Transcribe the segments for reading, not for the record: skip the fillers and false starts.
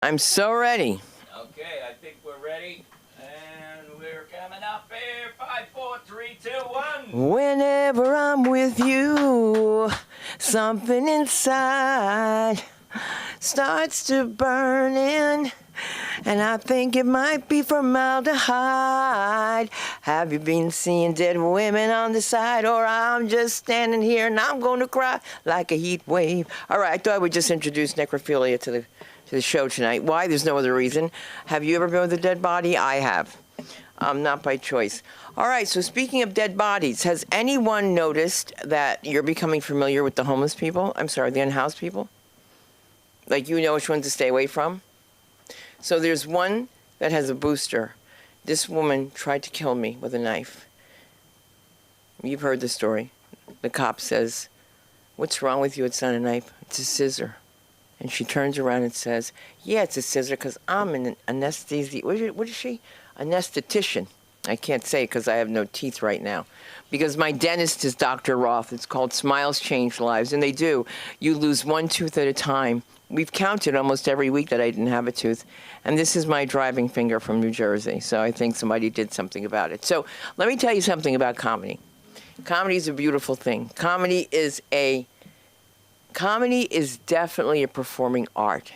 I'm so ready. Okay, I think we're ready. And we're coming up here. 5, 4, 3, 2, 1. Whenever I'm with you, something inside starts to burning, and I think it might be formaldehyde. Have you been seeing dead women on the side? Or I'm just standing here and I'm going to cry like a heat wave. All right, I thought I would just introduce necrophilia to the show tonight. Why? There's no other reason. Have you ever been with a dead body? I have. Not by choice. All right, so speaking of dead bodies, has anyone noticed that you're becoming familiar with the homeless people? I'm sorry, the unhoused people? Like, you know which ones to stay away from? So there's one that has a booster. This woman tried to kill me with a knife. You've heard the story. The cop says, "What's wrong with you? It's not a knife. It's a scissor." And she turns around and says, "Yeah, it's a scissor because I'm an anesthesia. What is she? Anesthetician. I can't say it because I have no teeth right now. Because my dentist is Dr. Roth. It's called Smiles Change Lives. And they do. You lose one tooth at a time. We've counted almost every week that I didn't have a tooth. And this is my driving finger from New Jersey. So I think somebody did something about it. So let me tell you something about comedy. Comedy is a beautiful thing. Comedy is definitely a performing art.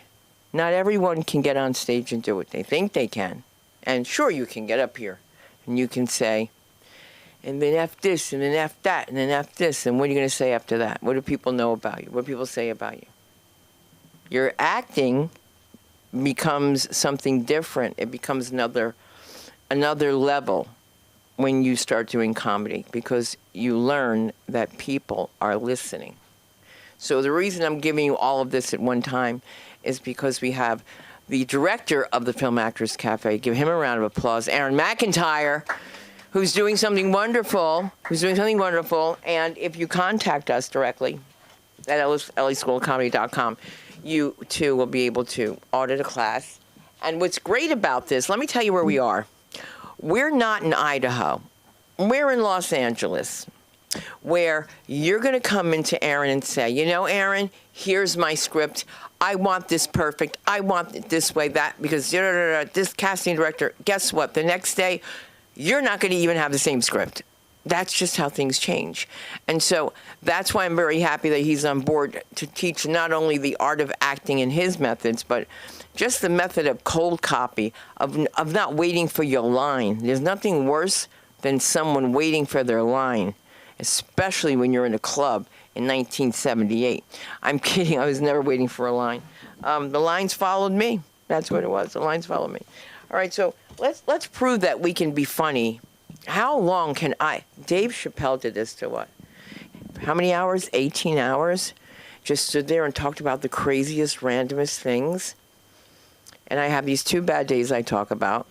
Not everyone can get on stage and do it. They think they can. And sure, you can get up here and you can say, and then F this, and then F that, and then F this. And what are you going to say after that? What do people know about you? What do people say about you? Your acting becomes something different. It becomes another level when you start doing comedy because you learn that people are listening. So the reason I'm giving you all of this at one time is because we have the director of the Film Actors Cafe. Give him a round of applause. Aaron McIntyre, who's doing something wonderful. And if you contact us directly at LAschoolofcomedy.com, you too will be able to audit a class. And what's great about this, let me tell you where we are. We're not in Idaho. We're in Los Angeles, where you're going to come into Aaron and say, you know, Aaron, here's my script. I want this perfect. I want it this way, that, because this casting director, guess what? The next day, you're not going to even have the same script. That's just how things change. And so that's why I'm very happy that he's on board to teach not only the art of acting and his methods, but just the method of cold copy, of not waiting for your line. There's nothing worse than someone waiting for their line, especially when you're in a club in 1978. I'm kidding. I was never waiting for a line. The lines followed me. That's what it was. The lines followed me. All right, so let's prove that we can be funny. How long can I? Dave Chappelle did this to what? How many hours? 18 hours? Just stood there and talked about the craziest, randomest things. And I have these two bad days I talk about.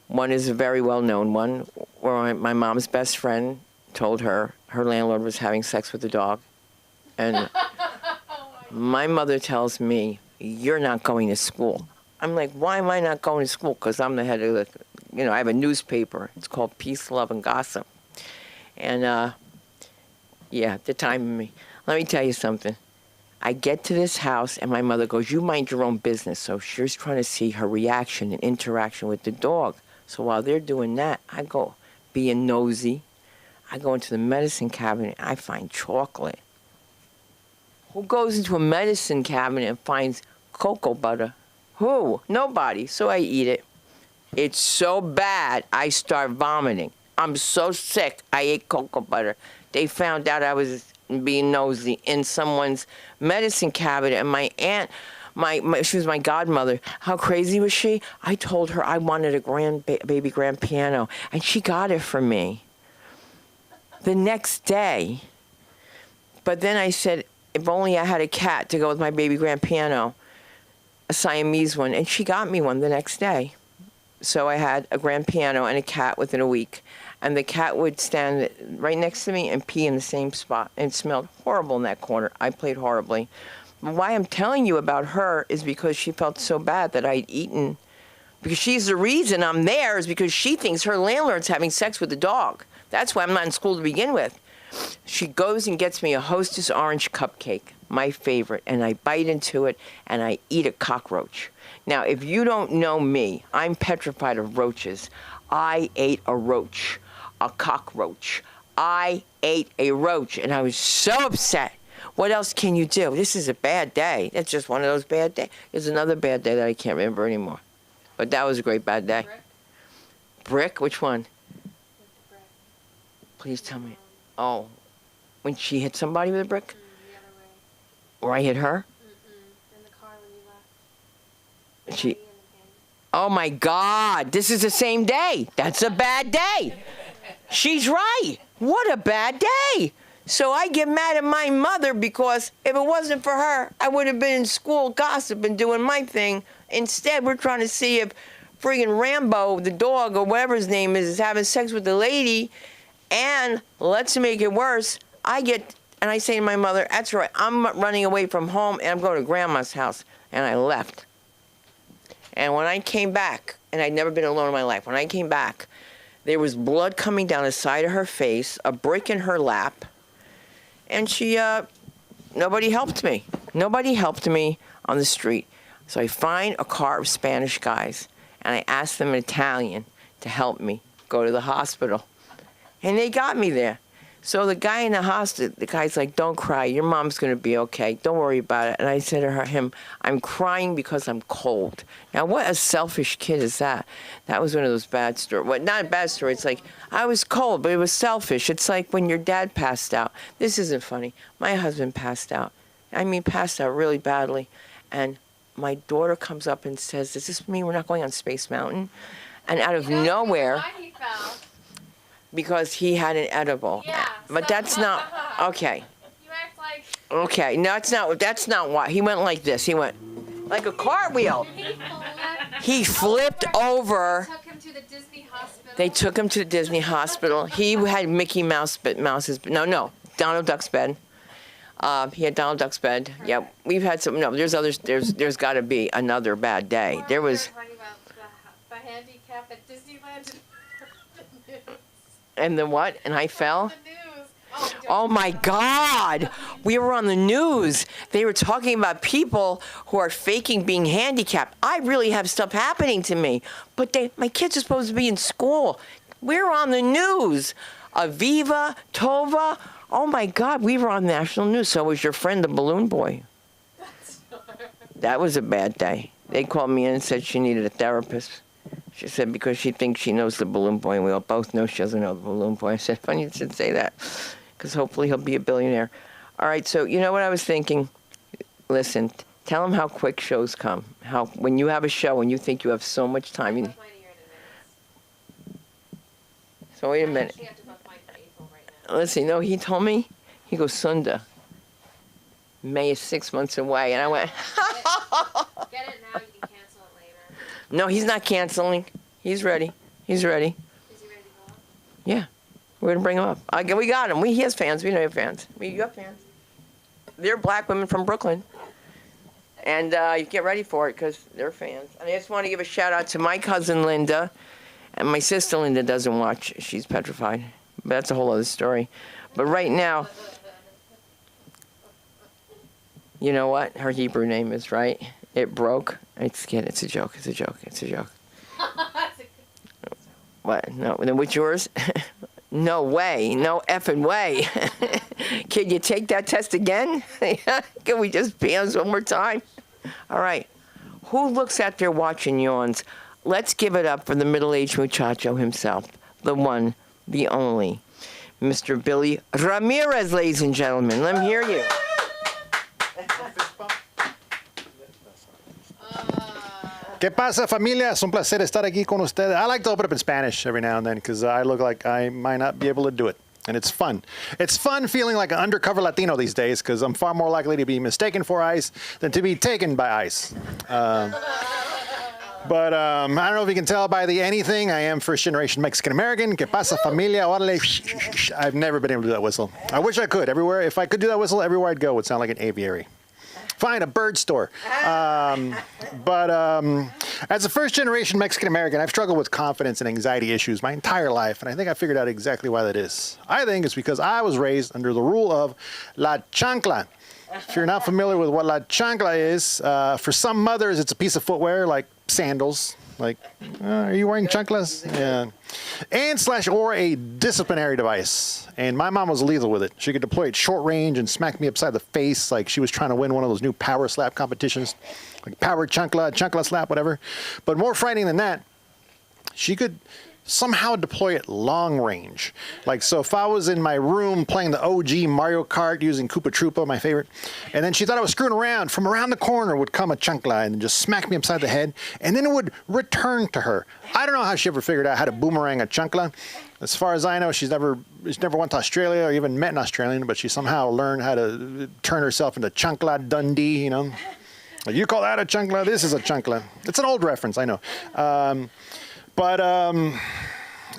One is a very well-known one, where my mom's best friend told her landlord was having sex with the dog. And my mother tells me, "You're not going to school." I'm like, why am I not going to school? Because I'm the head of the, I have a newspaper. It's called Peace, Love, and Gossip. And, the time of me. Let me tell you something. I get to this house, and my mother goes, "You mind your own business." So she's trying to see her reaction and interaction with the dog. So while they're doing that, I go being nosy. I go into the medicine cabinet. I find chocolate. Who goes into a medicine cabinet and finds cocoa butter? Who? Nobody. So I eat it. It's so bad, I start vomiting. I'm so sick, I ate cocoa butter. They found out I was being nosy in someone's medicine cabinet, and my aunt, she was my godmother. How crazy was she? I told her I wanted a baby grand piano, and she got it for me the next day. But then I said, if only I had a cat to go with my baby grand piano, a Siamese one, and she got me one the next day. So I had a grand piano and a cat within a week, and the cat would stand right next to me and pee in the same spot, and it smelled horrible in that corner. I played horribly. But why I'm telling you about her is because she felt so bad that I'd eaten, because she's the reason I'm there, is because she thinks her landlord's having sex with the dog. That's why I'm not in school to begin with. She goes and gets me a Hostess orange cupcake, my favorite, and I bite into it and I eat a cockroach. Now, if you don't know me, I'm petrified of roaches. I ate a roach, a cockroach. I ate a roach, and I was so upset. What else can you do? This is a bad day. It's just one of those bad days. There's another bad day that I can't remember anymore. But that was a great bad day. Brick? Which one? Please tell me. Oh, when she hit somebody with a brick? The other way. Or I hit her? In the car when you left. She. Oh my God! This is the same day. That's a bad day. She's right. What a bad day. So I get mad at my mother because if it wasn't for her, I would have been in school gossiping, doing my thing. Instead, we're trying to see if friggin' Rambo, the dog, or whatever his name is having sex with the lady. And let's make it worse. And I say to my mother, that's right, I'm running away from home and I'm going to grandma's house. And I left. And when I came back, and I'd never been alone in my life, when I came back, there was blood coming down the side of her face, a brick in her lap, and nobody helped me. Nobody helped me on the street. So I find a car of Spanish guys, and I asked them in Italian to help me go to the hospital. And they got me there. So the guy in the hospital, the guy's like, don't cry. Your mom's going to be okay. Don't worry about it. And I said to him, I'm crying because I'm cold. Now, what a selfish kid is that? That was one of those bad stories. Well, not a bad story. It's like, I was cold, but it was selfish. It's like when your dad passed out. This isn't funny. My husband passed out. I mean, passed out really badly. And my daughter comes up and says, does this mean we're not going on Space Mountain? And out of nowhere... Why he fell? Because he had an edible. Yeah. But that's not, okay. You act like... Okay, no, that's not why. He went like this. He went like a cartwheel. He flipped over. Took him to the Disney hospital. They took him to the Disney hospital. He had Mickey Mouse's, no, Donald Duck's bed. He had Donald Duck's bed. Yeah, we've had some, no, there's got to be another bad day. There was... Talking about the handicap at Disneyland. And the what? And I fell? The news. Oh my God! We were on the news. They were talking about people who are faking being handicapped. I really have stuff happening to me, but my kids are supposed to be in school. We're on the news. Aviva, Tova. Oh my God, we were on national news. So was your friend, the balloon boy. That was a bad day. They called me in and said she needed a therapist. She said because she thinks she knows the balloon boy, and we all both know she doesn't know the balloon boy. I said, funny you should say that, because hopefully he'll be a billionaire. All right, so you know what I was thinking? Listen, tell him how quick shows come. How when you have a show and you think you have so much time. So wait a minute. Listen, no, he told me, he goes, Sunda, May is 6 months away. And I went, Get it now, you can cancel it later. no, he's not canceling. He's ready. He's ready. Is he ready to go up? Yeah. We're going to bring him up. We got him. He has fans. We know you have fans. You got fans. They're black women from Brooklyn. And you get ready for it because they're fans. And I just want to give a shout out to my cousin Linda. And my sister Linda doesn't watch. She's petrified. But that's a whole other story. But right now, you know what her Hebrew name is, right? It broke. It's a joke. It's a joke. It's a joke. What? No. Then what's yours? No way. No effing way. Can you take that test again? Can we just be on one more time? All right. Who looks at their watch and yawns? Let's give it up for the middle-aged muchacho himself, the one, the only, Mr. Billy Ramirez, ladies and gentlemen. Let me hear you. ¿Qué pasa, familia? Es un placer estar aquí con ustedes. I like to open up in Spanish every now and then because I look like I might not be able to do it. And it's fun. It's fun feeling like an undercover Latino these days because I'm far more likely to be mistaken for ICE than to be taken by ICE. But I don't know if you can tell by the anything, I am first-generation Mexican-American. ¿Qué pasa, familia? Órale. I've never been able to do that whistle. I wish I could. Everywhere, if I could do that whistle, everywhere I'd go would sound like an aviary. Fine, a bird store. As a first-generation Mexican-American, I've struggled with confidence and anxiety issues my entire life, and I think I figured out exactly why that is. I think it's because I was raised under the rule of la chancla. If you're not familiar with what la chancla is, for some mothers, it's a piece of footwear like sandals. Like, are you wearing chanclas? Yeah. And / or a disciplinary device. And my mom was lethal with it. She could deploy it short range and smack me upside the face like she was trying to win one of those new power slap competitions. Like power chancla slap, whatever. But more frightening than that, she could somehow deploy it long range. Like, so if I was in my room playing the OG Mario Kart using Koopa Troopa, my favorite, and then she thought I was screwing around, from around the corner would come a chancla and just smack me upside the head, and then it would return to her. I don't know how she ever figured out how to boomerang a chancla. As far as I know, she's never went to Australia or even met an Australian, but she somehow learned how to turn herself into Chancla Dundee, you know. Like, you call that a chancla? This is a chancla. It's an old reference, I know.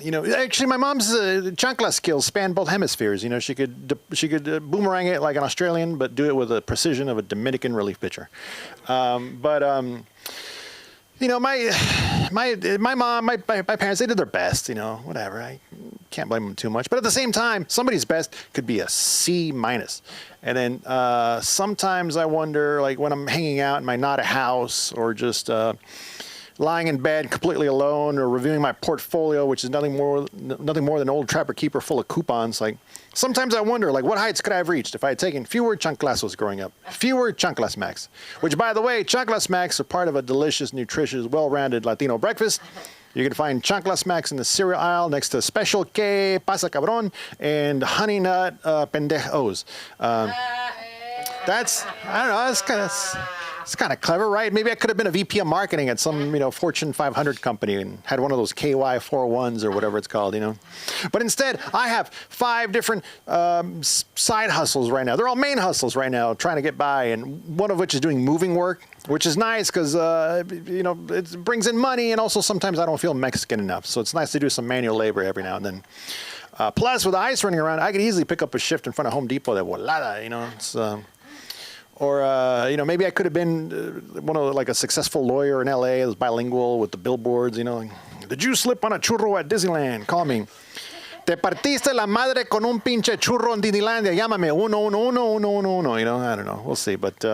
You know, actually, my mom's chancla skills span both hemispheres. You know, she could boomerang it like an Australian, but do it with the precision of a Dominican relief pitcher. You know, my mom, my parents, they did their best. You know, whatever. I can't blame them too much. But at the same time, somebody's best could be a C-. And then sometimes I wonder, like when I'm hanging out in my not a house or just lying in bed completely alone or reviewing my portfolio, which is nothing more than an old Trapper Keeper full of coupons. Like, sometimes I wonder, like, what heights could I have reached if I had taken fewer chanclasos growing up? Fewer chancla smacks. Which, by the way, chancla smacks are part of a delicious, nutritious, well-rounded Latino breakfast. You can find chancla smacks in the cereal aisle next to Special K, Pasa Cabron, and Honey Nut Pendejos. That's, I don't know, it's kind of clever, right? Maybe I could have been a VP of marketing at some, you know, Fortune 500 company and had one of those KY401s or whatever it's called, you know. But instead, I have 5 different side hustles right now. They're all main hustles right now, trying to get by, and one of which is doing moving work, which is nice because, you know, it brings in money, and also sometimes I don't feel Mexican enough, so it's nice to do some manual labor every now and then. Plus, with the ice running around, I could easily pick up a shift in front of Home Depot that volada, you know. It's, or, you know, maybe I could have been like a successful lawyer in LA that was bilingual with the billboards, you know. Like, did you slip on a churro at Disneyland? Call me. Te partiste la madre con un pinche churro en Disneylandia. Llámame. Uno. You know, I don't know. We'll see. But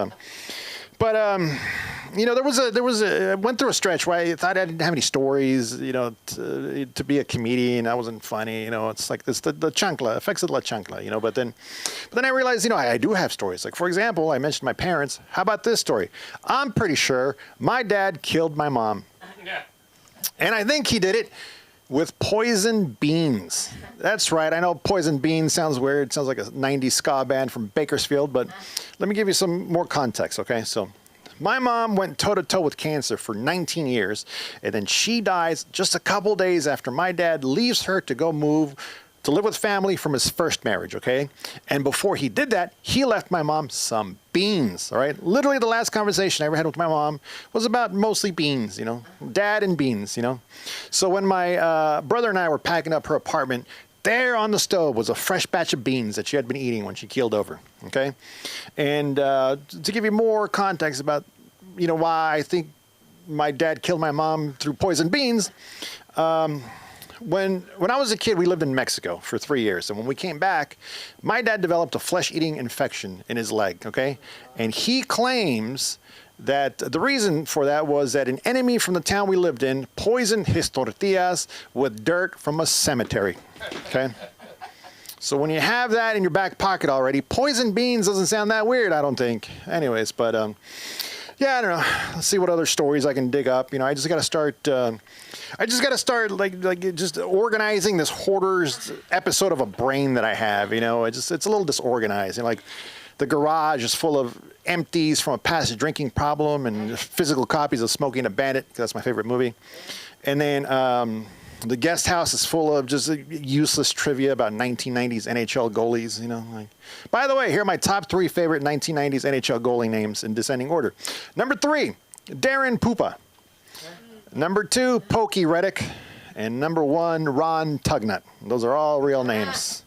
you know, I went through a stretch where I thought I didn't have any stories, you know, to be a comedian. I wasn't funny, you know. It's like this, the chancla, effects of la chancla, you know. But then I realized, you know, I do have stories. Like, for example, I mentioned my parents. How about this story? I'm pretty sure my dad killed my mom. Yeah. And I think he did it with poison beans. That's right. I know poison beans sounds weird. It sounds like a 90s ska band from Bakersfield, but let me give you some more context, okay? So my mom went toe-to-toe with cancer for 19 years, and then she dies just a couple days after my dad leaves her to go move to live with family from his first marriage, okay? And before he did that, he left my mom some beans, all right? Literally the last conversation I ever had with my mom was about mostly beans, you know? Dad and beans, you know? So when my brother and I were packing up her apartment, there on the stove was a fresh batch of beans that she had been eating when she keeled over, okay? And to give you more context about, you know, why I think my dad killed my mom through poison beans, when I was a kid, we lived in Mexico for 3 years. And when we came back, my dad developed a flesh-eating infection in his leg, okay? And he claims that the reason for that was that an enemy from the town we lived in poisoned his tortillas with dirt from a cemetery, okay? So when you have that in your back pocket already, poison beans doesn't sound that weird, I don't think. Anyways, but yeah, I don't know. Let's see what other stories I can dig up. You know, I just got to start like just organizing this hoarder's episode of a brain that I have. You know, it's a little disorganized. You know, like the garage is full of empties from a past drinking problem and physical copies of Smokey and the Bandit, 'cause that's my favorite movie. And then the guest house is full of just useless trivia about 1990s NHL goalies, you know. Like, by the way, here are my top 3 favorite 1990s NHL goalie names in descending order. Number 3, Darren Pupa. Number 2, Pokey Reddick. And number 1, Ron Tugnut. Those are all real names.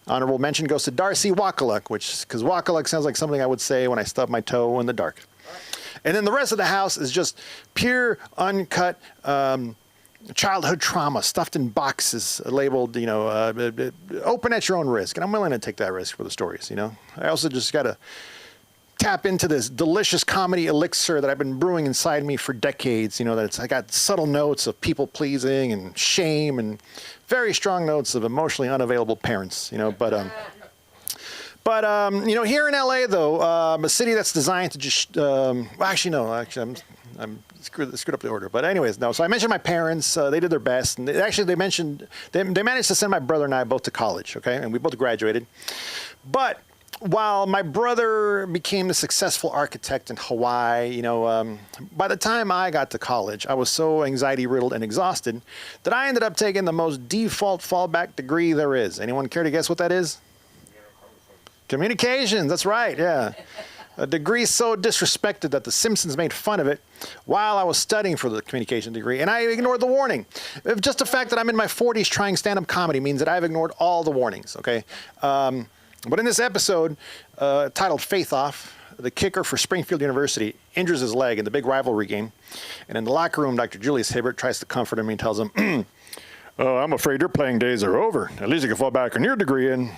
Honorable mention goes to Darcy Wakaluk, because Wakaluk sounds like something I would say when I stub my toe in the dark. And then the rest of the house is just pure, uncut childhood trauma stuffed in boxes labeled, open at your own risk. And I'm willing to take that risk for the stories, I also just got to tap into this delicious comedy elixir that I've been brewing inside me for decades. I got subtle notes of people pleasing and shame and very strong notes of emotionally unavailable parents, But here in LA, though, a city that's designed to just, I'm screwed up the order. But anyways, no. So I mentioned my parents. They did their best. And they managed to send my brother and I both to college, okay? And we both graduated. But while my brother became the successful architect in Hawaii, by the time I got to college, I was so anxiety-riddled and exhausted that I ended up taking the most default fallback degree there is. Anyone care to guess what that is? Communications, that's right, yeah. A degree so disrespected that The Simpsons made fun of it while I was studying for the communication degree, and I ignored the warning. Just the fact that I'm in my 40s trying stand-up comedy means that I've ignored all the warnings, okay? But in this episode, titled Faith Off, the kicker for Springfield University injures his leg in the big rivalry game, and in the locker room, Dr. Julius Hibbert tries to comfort him and tells him, I'm afraid your playing days are over. At least you can fall back on your degree in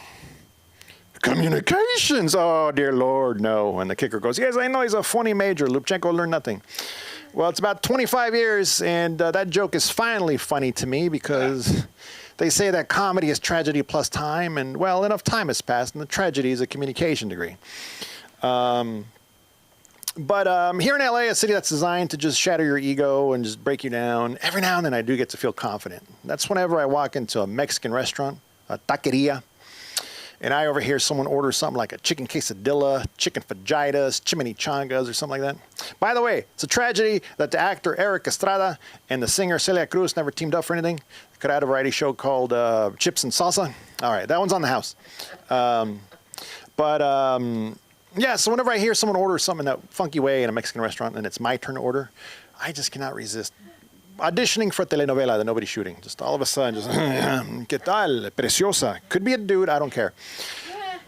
communications. Oh, dear Lord, no. And the kicker goes, yes, I know he's a funny major. Lubchenko learned nothing. Well, it's about 25 years, and that joke is finally funny to me because they say that comedy is tragedy plus time, and, well, enough time has passed, and the tragedy is a communication degree. But here in LA, a city that's designed to just shatter your ego and just break you down, every now and then I do get to feel confident. That's whenever I walk into a Mexican restaurant, a taqueria, and I overhear someone order something like a chicken quesadilla, chicken fajitas, chimichangas, or something like that. By the way, it's a tragedy that the actor Eric Estrada and the singer Celia Cruz never teamed up for anything. They could have had a variety show called Chips and Salsa. All right, that one's on the house. Yeah, so whenever I hear someone order something in that funky way in a Mexican restaurant and it's my turn to order, I just cannot resist auditioning for a telenovela that nobody's shooting. Just all of a sudden, just, ¿qué tal? Preciosa. Could be a dude, I don't care.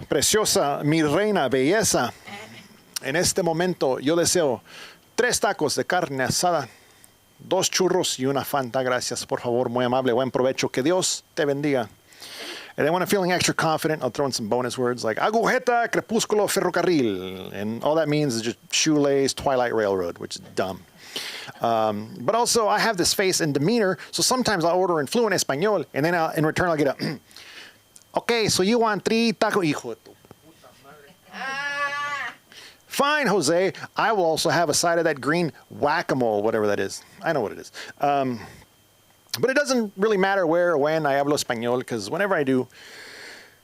Preciosa, mi reina, belleza. En este momento, yo deseo 3 tacos de carne asada, 2 churros y una Fanta. Gracias, por favor, muy amable, buen provecho. Que Dios te bendiga. And then when I'm feeling extra confident, I'll throw in some bonus words like agujeta, crepúsculo, ferrocarril. And all that means is just shoelace, Twilight Railroad, which is dumb. But also, I have this face and demeanor, so sometimes I'll order in fluent Espanol, and then in return I'll get a, okay, so you want 3 tacos, hijo de tu puta madre. Fine, Jose, I will also have a side of that green whack-a-mole, whatever that is. I know what it is. But it doesn't really matter where or when I hablo Espanol, because whenever I do,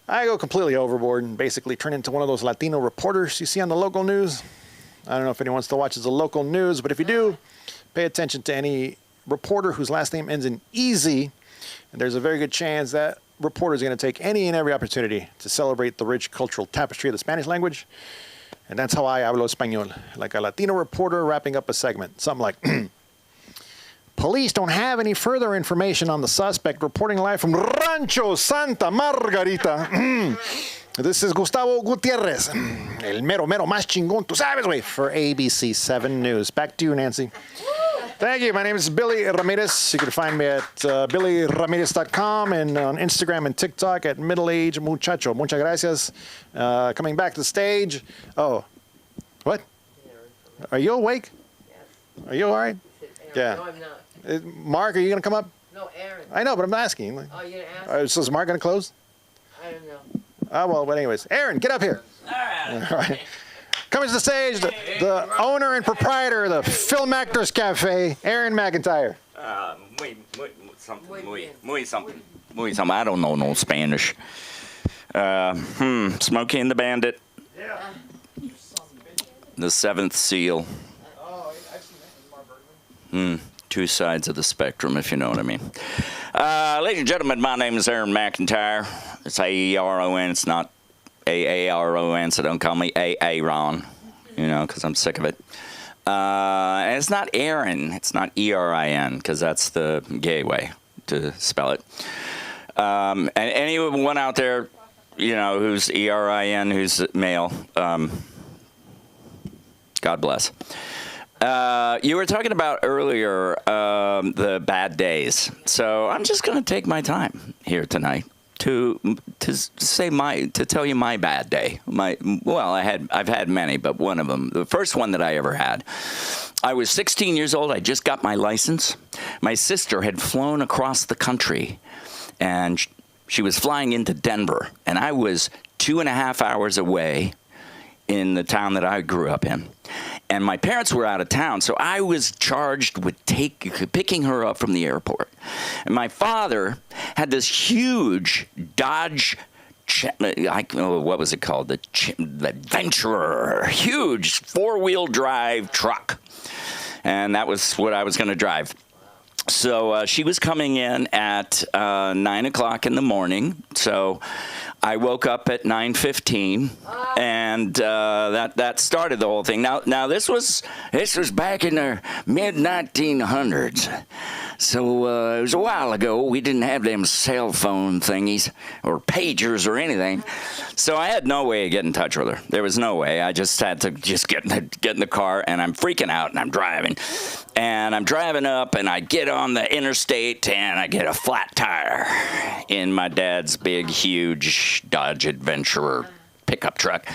I go completely overboard and basically turn into one of those Latino reporters you see on the local news. I don't know if anyone still watches the local news, but if you do, pay attention to any reporter whose last name ends in easy, and there's a very good chance that reporter is going to take any and every opportunity to celebrate the rich cultural tapestry of the Spanish language. And that's how I hablo Español, like a Latino reporter wrapping up a segment. Something like, police don't have any further information on the suspect, reporting live from Rancho Santa Margarita. This is Gustavo Gutierrez, el mero más chingón, tú sabes, güey, for ABC 7 News. Back to you, Nancy. Thank you. My name is Billy Ramirez. You can find me at billyramirez.com and on Instagram and TikTok at middleage muchacho. Muchas gracias. Coming back to the stage. Oh, what? Are you awake? Yes. Are you all right? Yeah. No, I'm not. Mark, are you going to come up? No, Aaron. I know, but I'm asking. Oh, you're going to ask? So is Mark going to close? I don't know. Well, but anyways. Aaron, get up here. All right. All right. Coming to the stage, the owner and proprietor of the Film Actors Cafe, Aaron McIntyre. Muy something. I don't know no Spanish. Smokey and the Bandit. Yeah. The Seventh Seal. Oh, I've seen that. Mark 2 sides of the spectrum, if you know what I mean. Ladies and gentlemen, my name is Aaron McIntyre. It's A-E-R-O-N. It's not A-A-R-O-N, so don't call me A-A-Ron, because I'm sick of it. And it's not Aaron. It's not E-R-I-N, because that's the gay way to spell it. And anyone out there, who's E-R-I-N, who's male, God bless. You were talking about earlier the bad days, so I'm just going to take my time here tonight to tell you my bad day. I've had many, but one of them, the first one that I ever had. I was 16 years old. I just got my license. My sister had flown across the country, and she was flying into Denver, and I was 2.5 hours away in the town that I grew up in. And my parents were out of town, so I was charged with picking her up from the airport. And my father had this huge Dodge, what was it called? The Adventurer, huge 4-wheel drive truck. And that was what I was going to drive. So she was coming in at 9 o'clock in the morning. So I woke up at 9:15, and that started the whole thing. Now this was back in the mid 1900s. So it was a while ago. We didn't have them cell phone thingies or pagers or anything. So I had no way to get in touch with her. There was no way. I just had to get in the car, and I'm freaking out, and I'm driving. And I'm driving up, and I get on the interstate, and I get a flat tire in my dad's big, huge Dodge Adventurer pickup truck.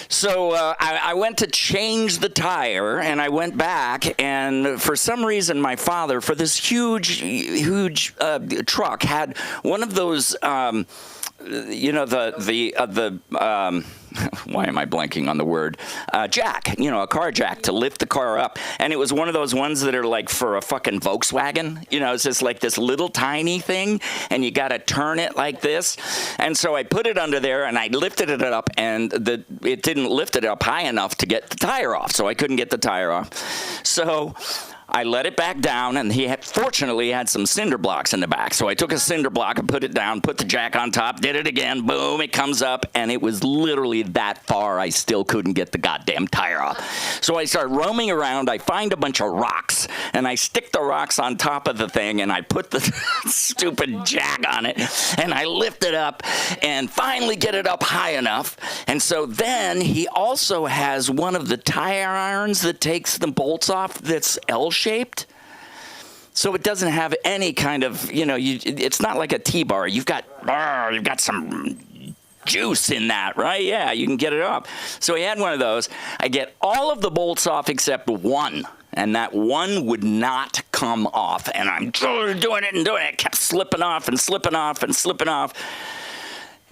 So I went to change the tire, and I went back, and for some reason, my father, for this huge truck, had one of those, why am I blanking on the word? Jack, a car jack to lift the car up. And it was one of those ones that are like for a fucking Volkswagen. It's just like this little tiny thing, and you got to turn it like this. And so I put it under there, and I lifted it up, and it didn't lift it up high enough to get the tire off. So I couldn't get the tire off. So I let it back down, and he fortunately had some cinder blocks in the back. So I took a cinder block and put it down, put the jack on top, did it again, boom, it comes up, and it was literally that far I still couldn't get the goddamn tire off. So I start roaming around, I find a bunch of rocks, and I stick the rocks on top of the thing, and I put the stupid jack on it, and I lift it up, and finally get it up high enough. And so then he also has one of the tire irons that takes the bolts off that's L-shaped, so it doesn't have any kind of, it's not like a T-bar. You've got some juice in that, right? Yeah, you can get it off. So he had one of those. I get all of the bolts off except one, and that one would not come off. And I'm doing it. It kept slipping off and slipping off and slipping off.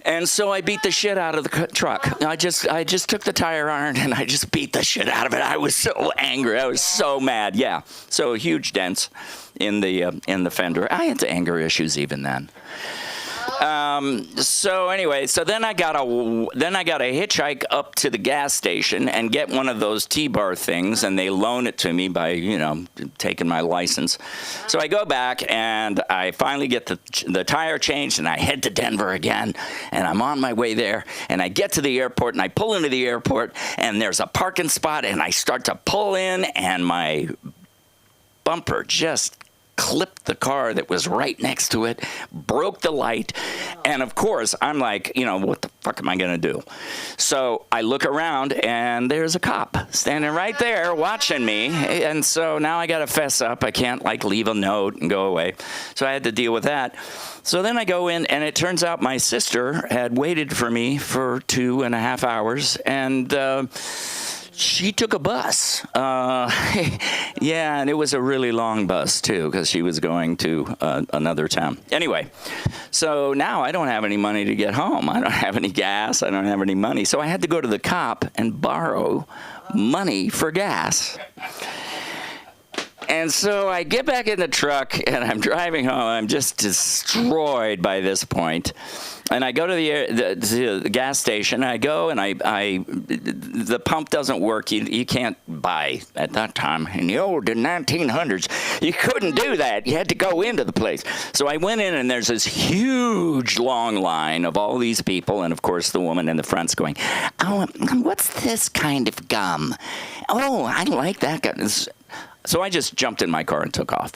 And so I beat the shit out of the truck. I just took the tire iron and I just beat the shit out of it. I was so angry. I was so mad. Yeah. So huge dents in the fender. I had anger issues even then. So anyway, then I got a hitchhike up to the gas station and get one of those T-bar things, and they loan it to me by taking my license. So I go back and I finally get the tire changed, and I head to Denver again, and I'm on my way there, and I get to the airport, and I pull into the airport, and there's a parking spot, and I start to pull in, and my bumper just clipped the car that was right next to it, broke the light, and of course, I'm like, what the fuck am I going to do? So I look around, and there's a cop standing right there watching me, and so now I got to fess up. I can't, leave a note and go away. So I had to deal with that. So then I go in, and it turns out my sister had waited for me for 2.5 hours, and she took a bus. Yeah, and it was a really long bus, too, because she was going to another town. Anyway, so now I don't have any money to get home. I don't have any gas. I don't have any money. So I had to go to the cop and borrow money for gas. And so I get back in the truck, and I'm driving home. I'm just destroyed by this point. And I go to the gas station. I go, and the pump doesn't work. You can't buy at that time. In the old 1900s, you couldn't do that. You had to go into the place. So I went in, and there's this huge long line of all these people. And, of course, the woman in the front's going, "Oh, what's this kind of gum? Oh, I like that gum." So I just jumped in my car and took off.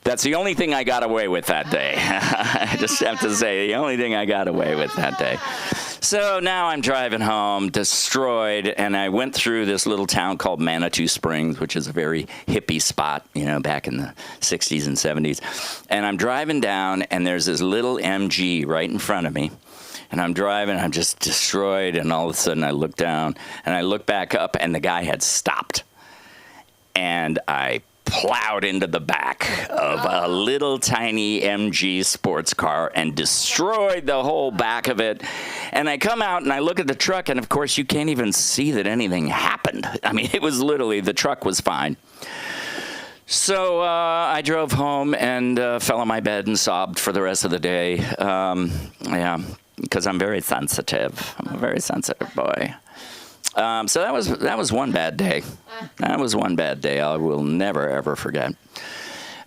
That's the only thing I got away with that day. I just have to say, the only thing I got away with that day. So now I'm driving home, destroyed, and I went through this little town called Manitou Springs, which is a very hippie spot, back in the 60s and 70s. And I'm driving down, and there's this little MG right in front of me. And I'm driving, I'm just destroyed, and all of a sudden I look down, and I look back up, and the guy had stopped. And I plowed into the back of a little tiny MG sports car and destroyed the whole back of it. And I come out and I look at the truck, and of course you can't even see that anything happened. I mean, it was literally, the truck was fine. So I drove home and fell on my bed and sobbed for the rest of the day. Yeah, because I'm very sensitive. I'm a very sensitive boy. So that was one bad day. That was one bad day I will never, ever forget.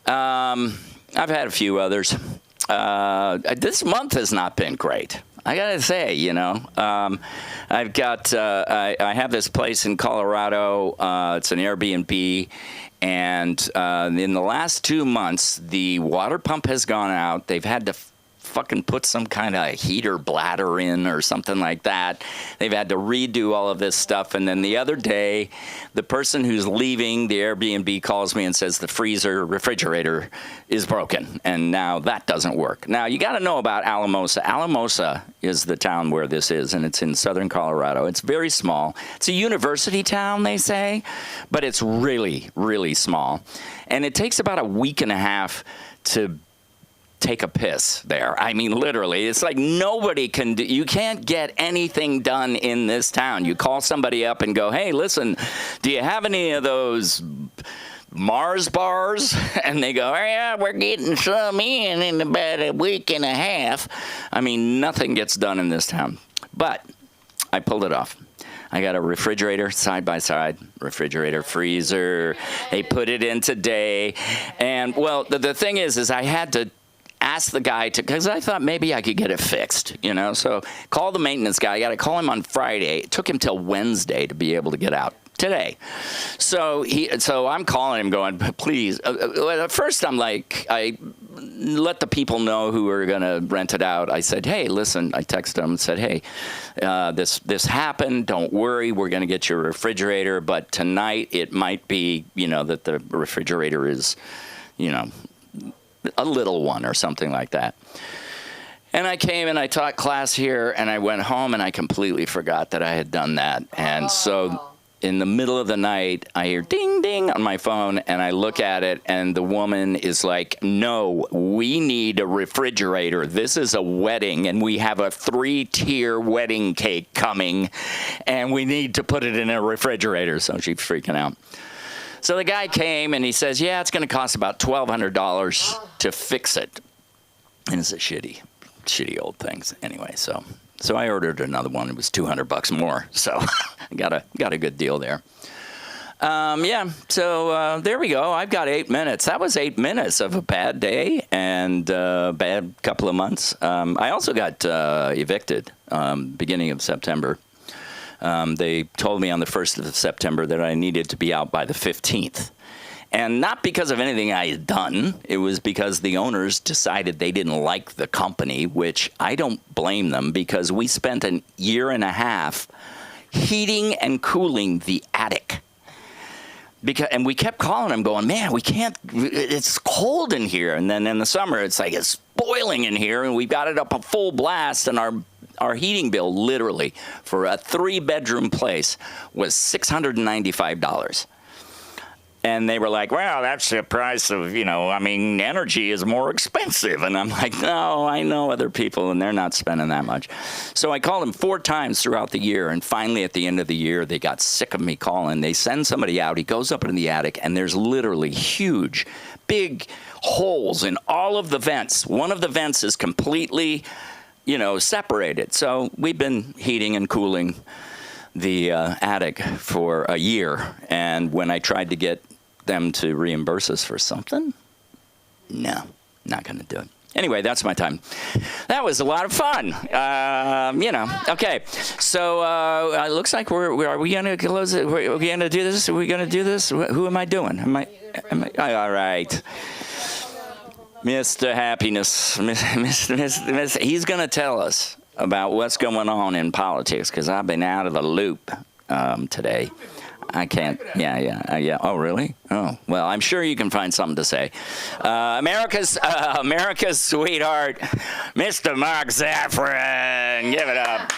I've had a few others. This month has not been great. I gotta say, I've got, I have this place in Colorado. It's an Airbnb. And in the last 2 months, the water pump has gone out. They've had to fucking put some kind of heater bladder in or something like that. They've had to redo all of this stuff. And then the other day, the person who's leaving the Airbnb calls me and says the refrigerator is broken. And now that doesn't work. Now, you got to know about Alamosa. Alamosa is the town where this is, and it's in southern Colorado. It's very small. It's a university town, they say, but it's really, really small. And it takes about a week and a half to take a piss there. I mean, literally, it's like nobody can do, you can't get anything done in this town. You call somebody up and go, hey, listen, do you have any of those Mars bars? And they go, oh, yeah, we're getting some in about a week and a half. I mean, nothing gets done in this town. But I pulled it off. I got a refrigerator, side-by-side, refrigerator, freezer. They put it in today. And, well, the thing is I had to ask the guy to, because I thought maybe I could get it fixed, So call the maintenance guy. I got to call him on Friday. It took him till Wednesday to be able to get out today. So I'm calling him going, please. At first I'm like, I let the people know who are going to rent it out. I said, hey, listen, I texted them and said, hey, this happened. Don't worry. We're going to get your refrigerator. But tonight it might be, that the refrigerator is, a little one or something like that. And I came and I taught class here, and I went home and I completely forgot that I had done that. And so in the middle of the night, I hear ding, ding on my phone, and I look at it, and the woman is like, no, we need a refrigerator. This is a wedding, and we have a 3-tier wedding cake coming, and we need to put it in a refrigerator. So she's freaking out. So the guy came, and he says, yeah, it's going to cost about $1,200 to fix it. And it's a shitty old thing. Anyway, so I ordered another one. It was $200 more. So I got a good deal there. Yeah, so there we go. I've got 8 minutes. That was 8 minutes of a bad day and bad couple of months. I also got evicted beginning of September. They told me on the 1st of September that I needed to be out by the 15th. And not because of anything I had done. It was because the owners decided they didn't like the company, which I don't blame them, because we spent a year and a half heating and cooling the attic. And we kept calling them going, man, we can't, it's cold in here. And then in the summer, it's like it's boiling in here, and we've got it up a full blast, and our heating bill, literally, for a 3-bedroom place was $695. And they were like, well, that's the price of, energy is more expensive. And I'm like, no, I know other people, and they're not spending that much. So I called them 4 times throughout the year. And finally, at the end of the year, they got sick of me calling. They send somebody out. He goes up in the attic, and there's literally huge, big holes in all of the vents. One of the vents is completely, separated. So we've been heating and cooling the attic for a year. And when I tried to get them to reimburse us for something, no, not going to do it. Anyway, that's my time. That was a lot of fun. Okay. So it looks like are we going to close it? Are we going to do this? Are we going to do this? Who am I doing? Am I all right. Mr. Happiness. He's going to tell us about what's going on in politics because I've been out of the loop today. I can't. Yeah. Oh, really? Oh, well, I'm sure you can find something to say. America's sweetheart, Mr. Mark Zaffron. Give it up.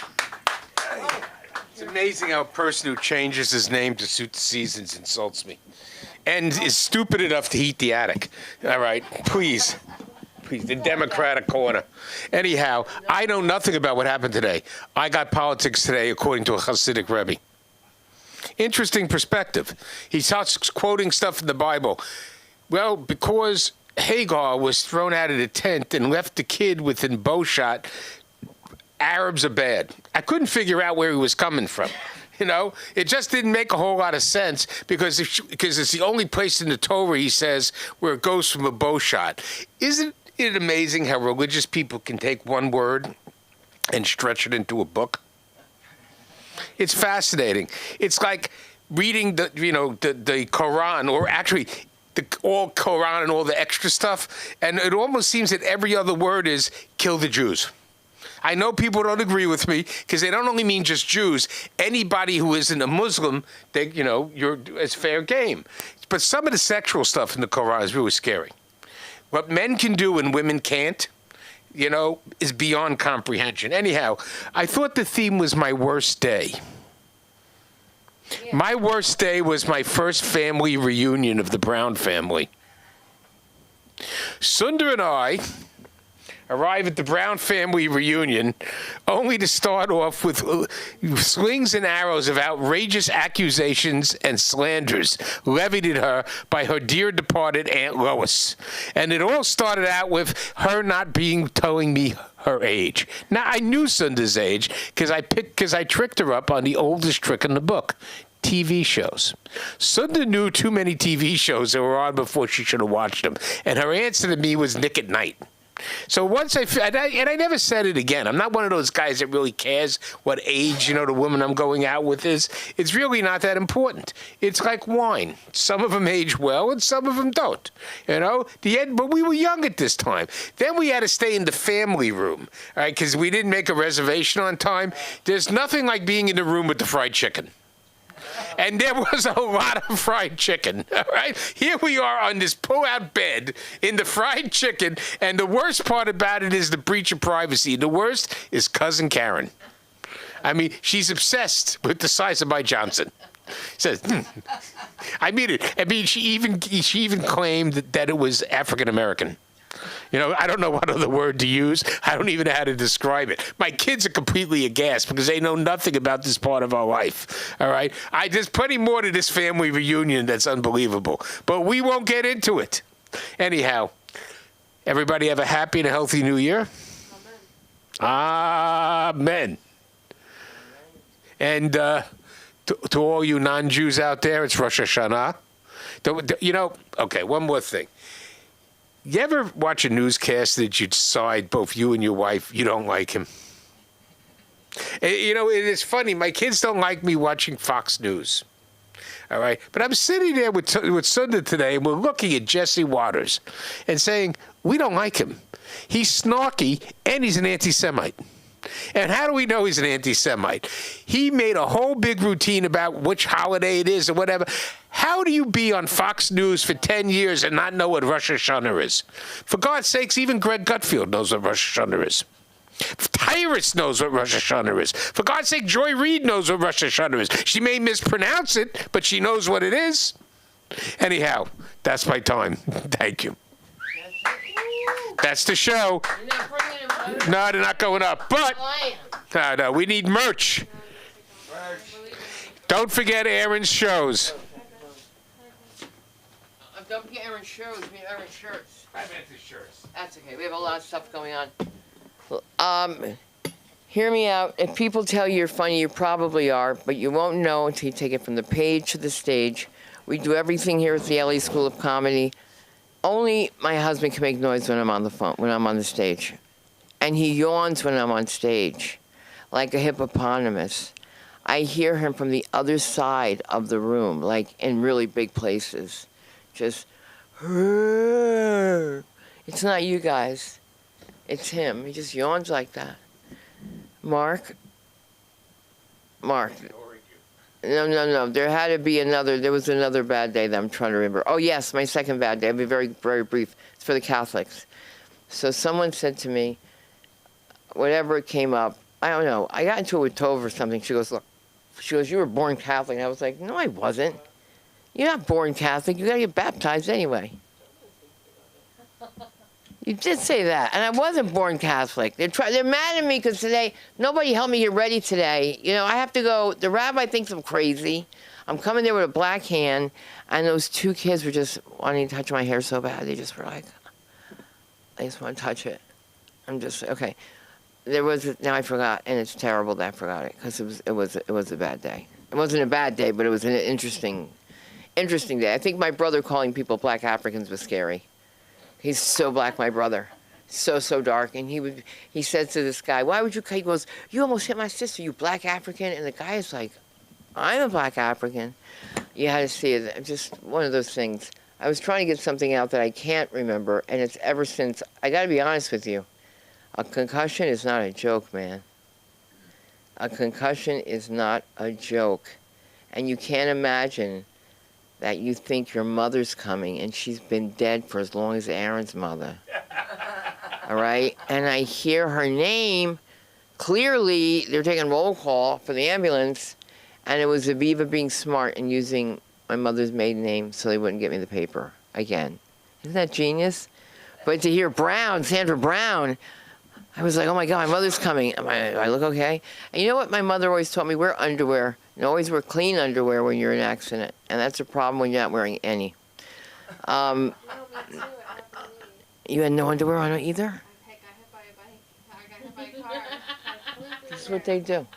It's amazing how a person who changes his name to suit the seasons insults me. And is stupid enough to heat the attic. All right, please, the Democratic corner. Anyhow, I know nothing about what happened today. I got politics today according to a Hasidic Rebbe. Interesting perspective. He starts quoting stuff in the Bible. Well, because Hagar was thrown out of the tent and left the kid within bowshot, Arabs are bad. I couldn't figure out where he was coming from. You know, it just didn't make a whole lot of sense because it's the only place in the Torah, he says, where it goes from a bow shot. Isn't it amazing how religious people can take one word and stretch it into a book? It's fascinating. It's like reading the Quran, or actually all Quran and all the extra stuff, and it almost seems that every other word is kill the Jews. I know people don't agree with me because they don't only mean just Jews. Anybody who isn't a Muslim, it's fair game. But some of the sexual stuff in the Quran is really scary. What men can do and women can't, is beyond comprehension. Anyhow, I thought the theme was my worst day. Yeah. My worst day was my first family reunion of the Brown family. Sundar and I arrive at the Brown family reunion only to start off with slings and arrows of outrageous accusations and slanders levied at her by her dear departed Aunt Lois. And it all started out with her not telling me her age. Now, I knew Sundar's age because I tricked her up on the oldest trick in the book. TV shows. Sundar knew too many TV shows that were on before she should have watched them. And her answer to me was Nick at Night. So once I never said it again. I'm not one of those guys that really cares what age, the woman I'm going out with is. It's really not that important. It's like wine. Some of them age well and some of them don't. But we were young at this time. Then we had to stay in the family room, all right, because we didn't make a reservation on time. There's nothing like being in the room with the fried chicken. And there was a lot of fried chicken, all right? Here we are on this pull-out bed in the fried chicken, and the worst part about it is the breach of privacy. The worst is Cousin Karen. I mean, she's obsessed with the size of my Johnson. Says, I mean it. I mean, she even claimed that it was African-American. I don't know what other word to use. I don't even know how to describe it. My kids are completely aghast because they know nothing about this part of our life. All right? There's plenty more to this family reunion that's unbelievable. But we won't get into it. Anyhow, everybody have a happy and a healthy new year. Amen. And to all you non-Jews out there, it's Rosh Hashanah. Okay, one more thing. You ever watch a newscast that you decide, both you and your wife, you don't like him? It is funny. My kids don't like me watching Fox News. All right? But I'm sitting there with Sundar today, and we're looking at Jesse Waters and saying, we don't like him. He's snarky, and he's an anti-Semite. And how do we know he's an anti-Semite? He made a whole big routine about which holiday it is or whatever. How do you be on Fox News for 10 years and not know what Rosh Hashanah is? For God's sakes, even Greg Gutfield knows what Rosh Hashanah is. Tyrus knows what Rosh Hashanah is. For God's sake, Joy Reid knows what Rosh Hashanah is. She may mispronounce it, but she knows what it is. Anyhow, that's my time. Thank you. That's the show. No, they're not going up. But no, we need merch. Don't forget Aaron's shows. Don't forget Aaron's shows. We mean Aaron's shirts. I meant the shirts. That's okay. We have a lot of stuff going on. Hear me out. If people tell you you're funny, you probably are, but you won't know until you take it from the page to the stage. We do everything here at the LA School of Comedy. Only my husband can make noise when I'm on the phone, when I'm on the stage. And he yawns when I'm on stage, like a hippopotamus. I hear him from the other side of the room, like in really big places. Just, it's not you guys. It's him. He just yawns like that. Mark. No. There was another bad day that I'm trying to remember. Oh, yes, my second bad day. I'll be very, very brief. It's for the Catholics. So someone said to me, whatever it came up, I don't know. I got into it with Tova or something. She goes, look. She goes, you were born Catholic. And I was like, no, I wasn't. You're not born Catholic. You got to get baptized anyway. You did say that. And I wasn't born Catholic. They're mad at me because today, nobody helped me get ready today. You know, I have to go. The rabbi thinks I'm crazy. I'm coming there with a black hand. And those two kids were just wanting to touch my hair so bad. They just were like, I just want to touch it. I'm just, okay. Now I forgot, and it's terrible that I forgot it because it was a bad day. It wasn't a bad day, but it was an interesting day. I think my brother calling people black Africans was scary. He's so black, my brother, so dark. And he said to this guy, "Why would you?" He goes, "You almost hit my sister, you black African." And the guy is like, "I'm a black African." You had to see it. Just one of those things. I was trying to get something out that I can't remember, and it's ever since. I got to be honest with you. A concussion is not a joke, man. A concussion is not a joke. And you can't imagine that you think your mother's coming and she's been dead for as long as Aaron's mother. All right? And I hear her name. Clearly, they're taking roll call for the ambulance, and it was Aviva being smart and using my mother's maiden name so they wouldn't get me the paper again. Isn't that genius? But to hear Brown, Sandra Brown, I was like, oh my God, my mother's coming. Do I look okay? And you know what my mother always taught me? Wear underwear. And always wear clean underwear when you're in an accident. And that's a problem when you're not wearing any. Me too. You had no underwear on either? I got hit by a bike. I got hit by a car. This is what they do.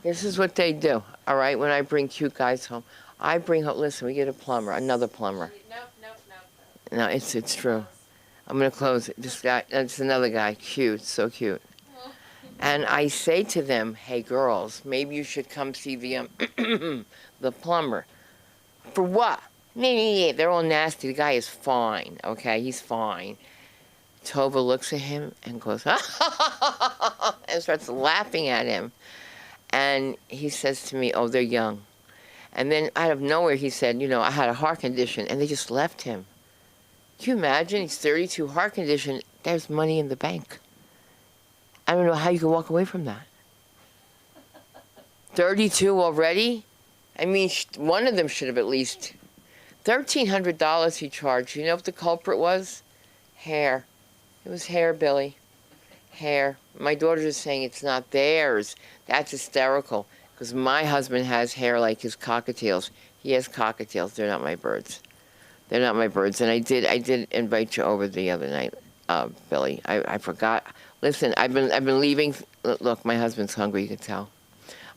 This is what they do. All right, when I bring cute guys home. I bring home, listen, we get a plumber, another plumber. Nope. No, it's true. I'm going to close it. This guy, that's another guy, cute, so cute. And I say to them, hey, girls, maybe you should come see the plumber. For what? They're all nasty. The guy is fine, okay? He's fine. Tova looks at him and goes, and starts laughing at him. And he says to me, oh, they're young. And then out of nowhere, he said, you know, I had a heart condition, and they just left him. Can you imagine? He's 32, heart condition. There's money in the bank. I don't know how you can walk away from that. 32 already? I mean, one of them should have at least. $1,300 he charged. You know what the culprit was? Hair. It was hair, Billy. Hair. My daughters are saying it's not theirs. That's hysterical. Because my husband has hair like his cockatiels. He has cockatiels. They're not my birds. They're not my birds. And I did invite you over the other night, Billy. I forgot. Listen, I've been leaving. Look, my husband's hungry, you can tell.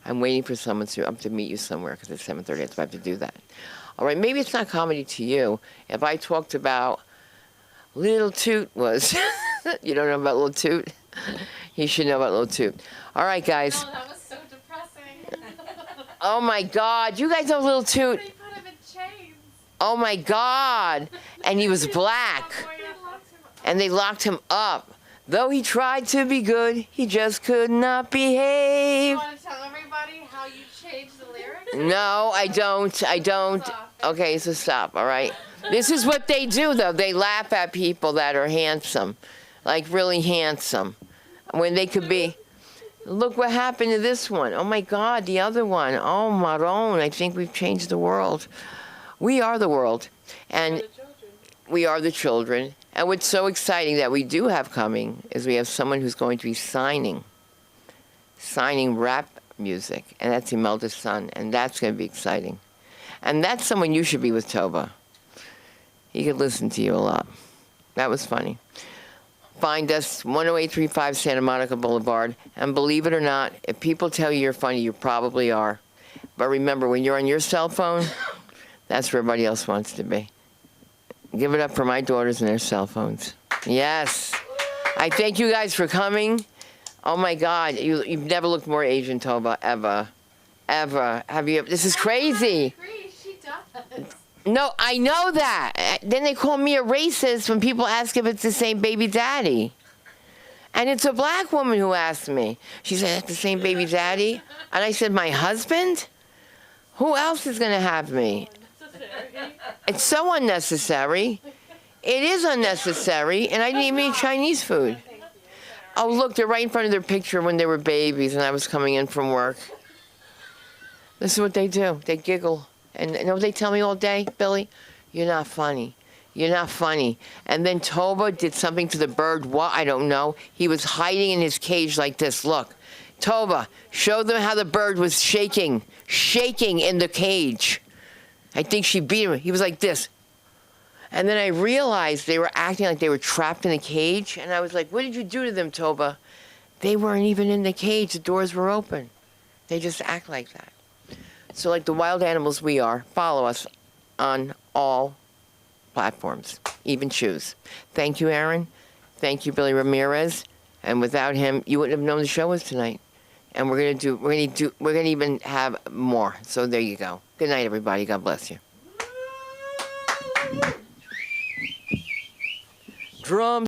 I'm waiting for someone to meet you somewhere because it's 7:30. So I have to do that. All right, maybe it's not comedy to you. If I talked about Little Toot was, you don't know about Little Toot? You should know about Little Toot. All right, guys. Oh, that was so depressing. Oh, my God. You guys know Little Toot. They put him in chains. Oh, my God. And he was black. And they locked him up. Though he tried to be good, he just could not behave. You want to tell everybody how you changed the lyrics? No, I don't. Okay, so stop, all right? This is what they do, though. They laugh at people that are handsome, like really handsome, when they could be. Look what happened to this one. Oh, my God, the other one. Oh, Maron, I think we've changed the world. We are the world, and we are the children. And what's so exciting that we do have coming is we have someone who's going to be signing rap music, and that's Imelda's son, and that's going to be exciting. And that's someone you should be with, Tova. He could listen to you a lot. That was funny. Find us 10835 Santa Monica Boulevard, and believe it or not, if people tell you you're funny, you probably are. But remember, when you're on your cell phone, that's where everybody else wants to be. Give it up for my daughters and their cell phones. Yes. I thank you guys for coming. Oh, my God. You've never looked more Asian, Tova, ever. Ever. Have you? This is crazy. I agree, she does. No, I know that. Then they call me a racist when people ask if it's the same baby daddy. And it's a black woman who asked me. She said, that's the same baby daddy? And I said, my husband? Who else is going to have me? It's so unnecessary. It is unnecessary, and I didn't even eat Chinese food. Oh, look, they're right in front of their picture when they were babies and I was coming in from work. This is what they do. They giggle. And you know what they tell me all day, Billy? You're not funny. You're not funny. And then Toba did something to the bird. What? I don't know. He was hiding in his cage like this. Look. Toba, show them how the bird was shaking in the cage. I think she beat him. He was like this. And then I realized they were acting like they were trapped in a cage. And I was like, what did you do to them, Toba? They weren't even in the cage. The doors were open. They just act like that. So like the wild animals we are, follow us on all platforms, even shoes. Thank you, Aaron. Thank you, Billy Ramirez. And without him, you wouldn't have known the show was tonight. And we're gonna even have more. So there you go. Good night, everybody. God bless you. Drums.